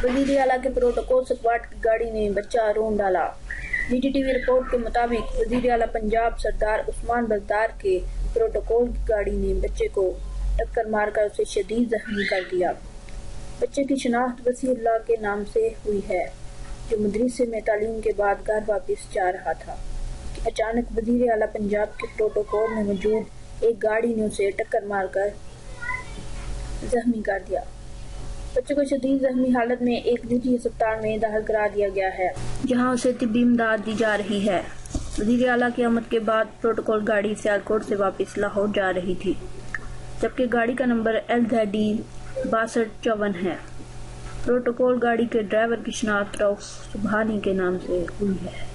वज़ीर आला के प्रोटोकॉल स्क्वाड की गाड़ी ने बच्चा रोन डाला। DTTV रिपोर्ट के मुताबिक वज़ीर आला पंजाब सरदार उस्मान बज़दार के प्रोटोकॉल की गाड़ी ने बच्चे को टक्कर मारकर उसे शदीद जख्मी कर दिया। बच्चे की शनाख्त वसीउल्लाह के नाम से हुई है, जो मदरसे में तालीम के बाद घर वापस जा रहा था कि अचानक वज़ीर आला पंजाब के प्रोटोकॉल में मौजूद एक गाड़ी ने उसे टक्कर मारकर जख्मी कर दिया। बच्चे को शदीद जख्मी हालत में एक निजी अस्पताल में दाखिल करा दिया गया है, जहां उसे तिब्बी इमदाद दी जा रही है। वज़ीर आला की आमद के बाद प्रोटोकॉल गाड़ी सियालकोट से वापस लाहौर जा रही थी, जबकि गाड़ी का नंबर LZD 6254 है। प्रोटोकॉल गाड़ी के ड्राइवर की शनाख्त रऊफ सुबहानी के नाम से हुई है।